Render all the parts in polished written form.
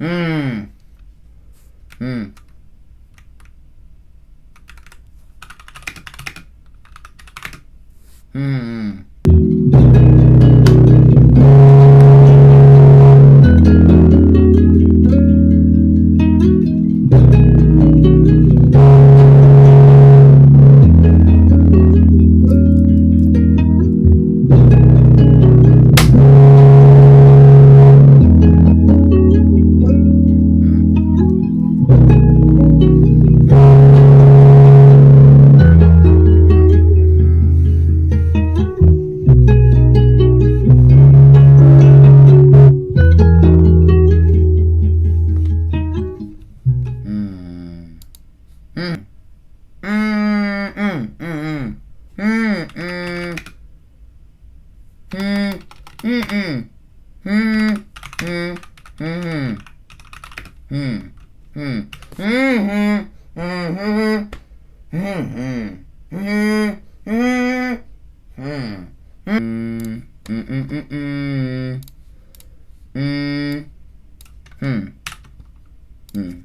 Mm. Mm. Mm. Mm. Mm. Mm. Mm. Mm. Mm. Mm. Mm. Mm. Mm. Mm. Mm. Mm. Mm. Mhm.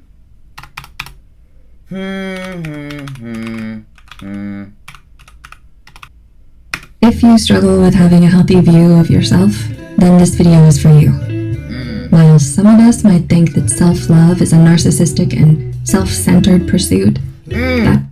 Mhm. Mhm. Mhm. Mhm. Mhm. Mm. Mm. Mm. Mm. Mm. Mm. Mm. If you struggle with having a healthy view of yourself, then this video is for you. While some of us might think that self-love is a narcissistic and self-centered pursuit, that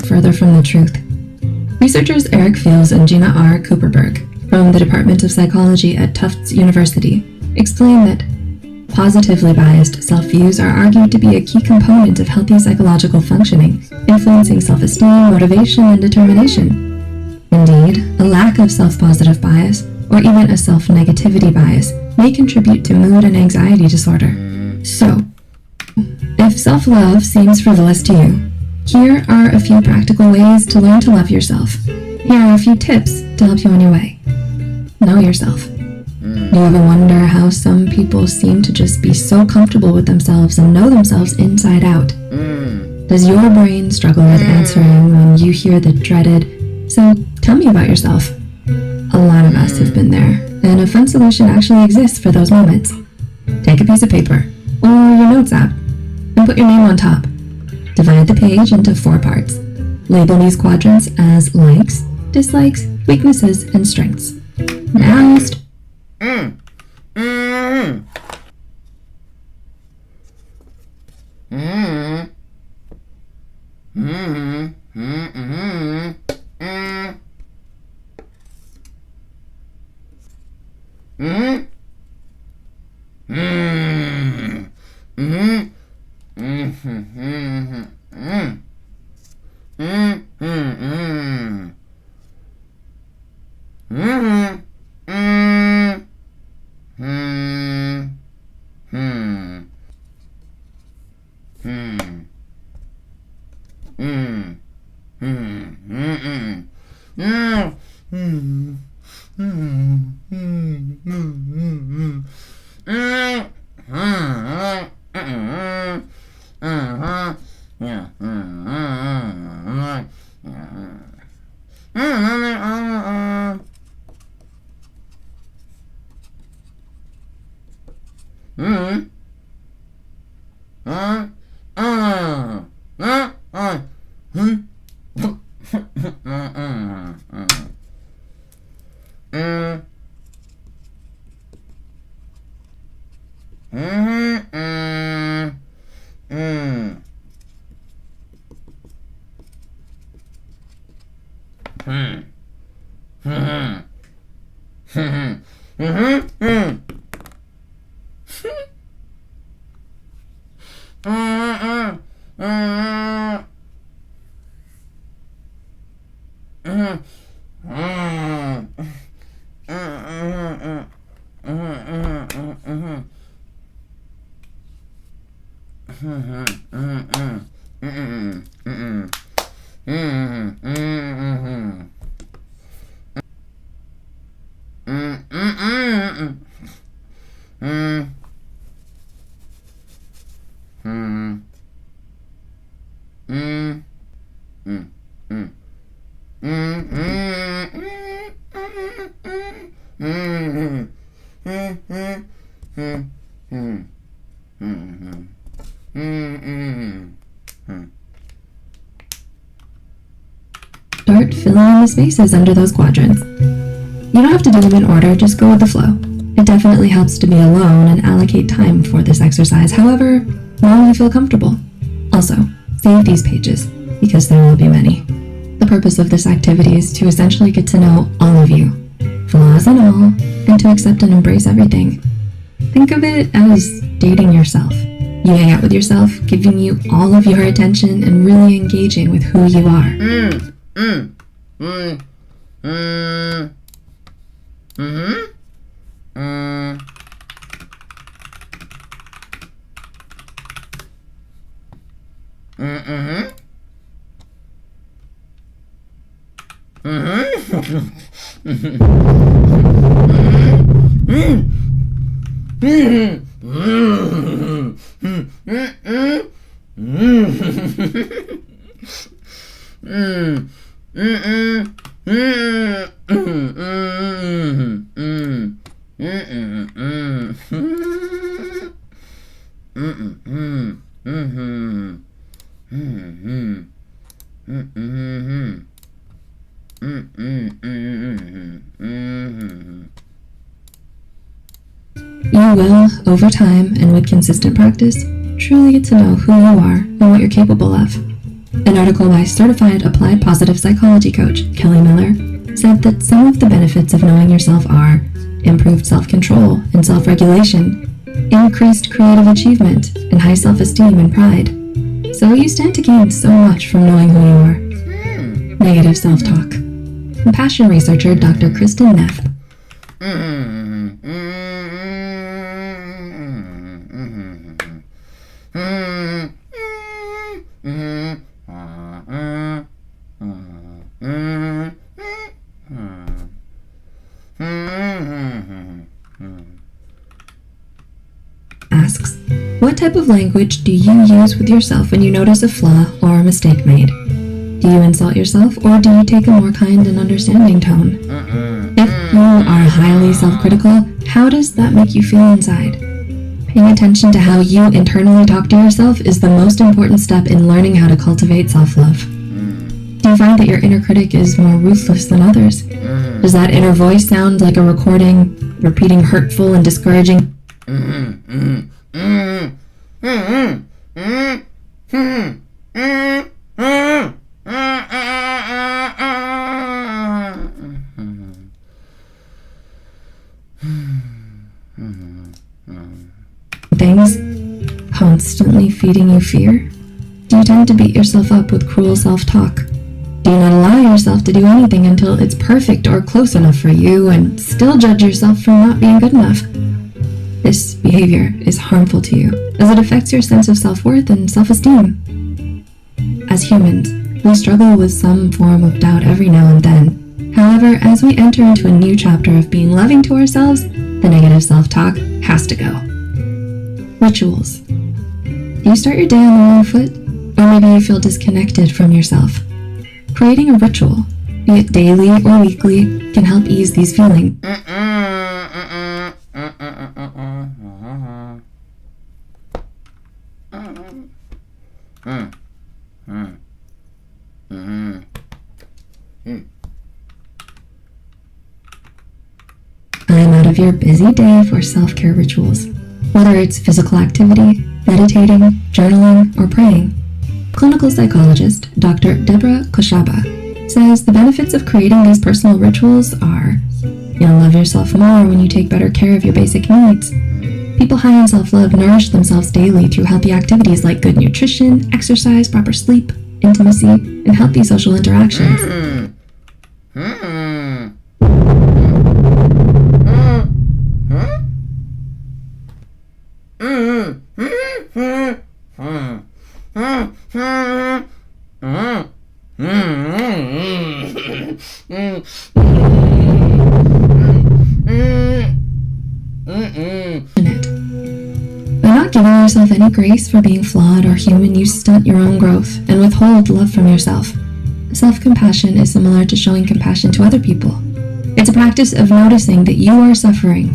further from the truth. Researchers Eric Fields and Gina R. Cooperberg from the Department of Psychology at Tufts University explain that positively biased self-views are argued to be a key component of healthy psychological functioning, influencing self-esteem, motivation, and determination. Indeed, a lack of self-positive bias, or even a self-negativity bias, may contribute to mood and anxiety disorder. So, if self-love seems frivolous to you, here are a few practical ways to learn to love yourself. Here are a few tips to help you on your way. Know yourself. Do you ever wonder how some people seem to just be so comfortable with themselves and know themselves inside out? Does your brain struggle with answering when you hear the dreaded, "So tell me about yourself"? A lot of us have been there, and a fun solution actually exists for those moments. Take a piece of paper, or your notes app, and put your name on top. Divide the page into 4 parts. Label these quadrants as likes, dislikes, weaknesses, and strengths. Now Start filling in the spaces under those quadrants. You don't have to do them in order, just go with the flow. It definitely helps to be alone and allocate time for this exercise, however long you feel comfortable. Also, save these pages, because there will be many. The purpose of this activity is to essentially get to know all of you, flaws and all, and to accept and embrace everything. Think of it as dating yourself. You hang out with yourself, giving you all of your attention and really engaging with who you are. You will, over time and with consistent practice, truly get to know who you are and what you're capable of. An article by certified applied positive psychology coach Kelly Miller said that some of the benefits of knowing yourself are improved self-control and self-regulation, increased creative achievement, and high self-esteem and pride. So you stand to gain so much from knowing who you are. Negative self-talk. Compassion researcher Dr. Kristen Neff asks, what type of language do you use with yourself when you notice a flaw or a mistake made? Do you insult yourself, or do you take a more kind and understanding tone? If you are highly self-critical, how does that make you feel inside? Paying attention to how you internally talk to yourself is the most important step in learning how to cultivate self-love. Do you find that your inner critic is more ruthless than others? Does that inner voice sound like a recording, repeating hurtful and discouraging things, constantly feeding you fear? Do you tend to beat yourself up with cruel self-talk? Do you not allow yourself to do anything until it's perfect or close enough for you and still judge yourself for not being good enough? This behavior is harmful to you as it affects your sense of self-worth and self-esteem. As humans, we struggle with some form of doubt every now and then. However, as we enter into a new chapter of being loving to ourselves, the negative self-talk has to go. Rituals. Do you start your day on the wrong foot? Or maybe you feel disconnected from yourself? Creating a ritual, be it daily or weekly, can help ease these feelings. Time out of your busy day for self-care rituals, whether it's physical activity, meditating, journaling, or praying. Clinical psychologist Dr. Deborah Koshaba says the benefits of creating these personal rituals are you'll love yourself more when you take better care of your basic needs. People high in self-love nourish themselves daily through healthy activities like good nutrition, exercise, proper sleep, intimacy, and healthy social interactions. giving yourself any grace for being flawed or human, you stunt your own growth and withhold love from yourself. Self-compassion is similar to showing compassion to other people. It's a practice of noticing that you are suffering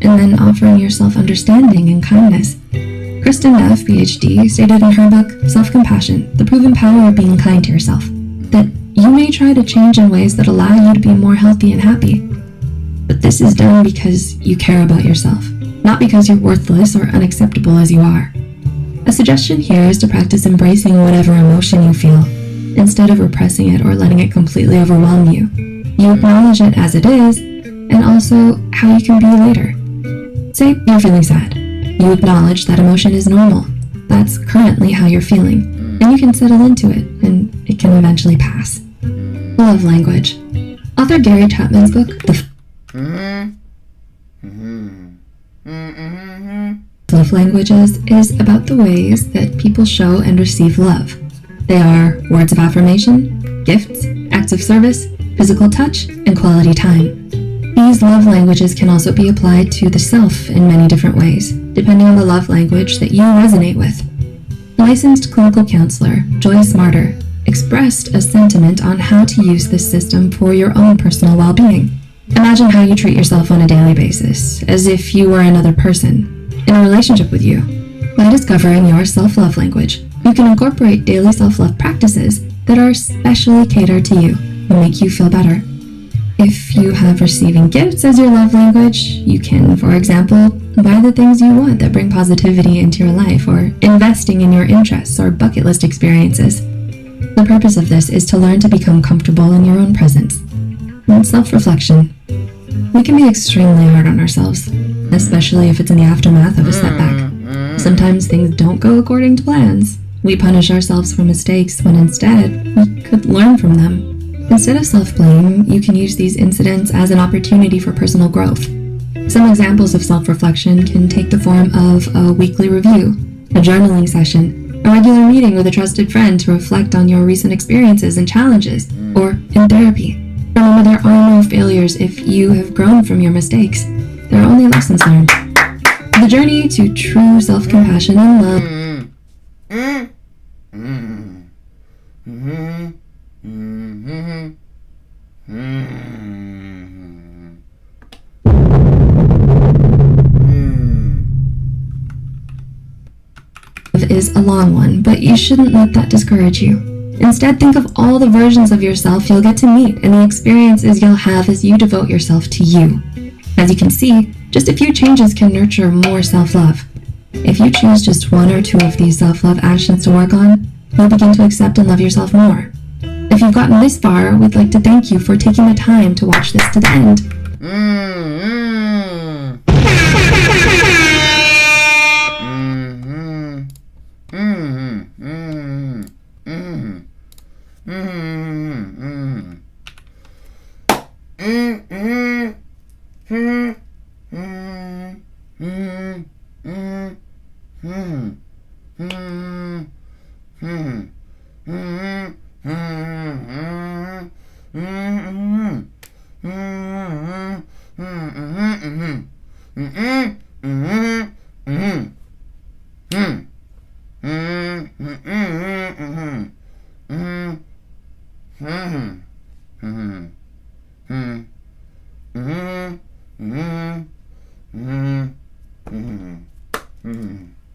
and then offering yourself understanding and kindness. Kristen Neff, PhD, stated in her book, Self-Compassion, The Proven Power of Being Kind to Yourself, that you may try to change in ways that allow you to be more healthy and happy. But this is done because you care about yourself, not because you're worthless or unacceptable as you are. A suggestion here is to practice embracing whatever emotion you feel, instead of repressing it or letting it completely overwhelm you. You acknowledge it as it is, and also how you can be later. Say you're feeling sad. You acknowledge that emotion is normal. That's currently how you're feeling, and you can settle into it, and it can eventually pass. Love language. Author Gary Chapman's book, Love Languages, is about the ways that people show and receive love. They are words of affirmation, gifts, acts of service, physical touch, and quality time. These love languages can also be applied to the self in many different ways, depending on the love language that you resonate with. Licensed clinical counselor Joy Smarter expressed a sentiment on how to use this system for your own personal well-being. Imagine how you treat yourself on a daily basis, as if you were another person in a relationship with you. By discovering your self-love language, you can incorporate daily self-love practices that are specially catered to you and make you feel better. If you have receiving gifts as your love language, you can, for example, buy the things you want that bring positivity into your life, or investing in your interests or bucket list experiences. The purpose of this is to learn to become comfortable in your own presence. And self-reflection. We can be extremely hard on ourselves, especially if it's in the aftermath of a setback. Sometimes things don't go according to plans. We punish ourselves for mistakes when instead we could learn from them. Instead of self-blame, you can use these incidents as an opportunity for personal growth. Some examples of self-reflection can take the form of a weekly review, a journaling session, a regular meeting with a trusted friend to reflect on your recent experiences and challenges, or in therapy. Remember, there are no failures if you have grown from your mistakes. There are only lessons learned. The journey to true self-compassion and love is a long one, but you shouldn't let that discourage you. Instead, think of all the versions of yourself you'll get to meet and the experiences you'll have as you devote yourself to you. As you can see, just a few changes can nurture more self-love. If you choose just one or two of these self-love actions to work on, you'll begin to accept and love yourself more. If you've gotten this far, we'd like to thank you for taking the time to watch this to the end.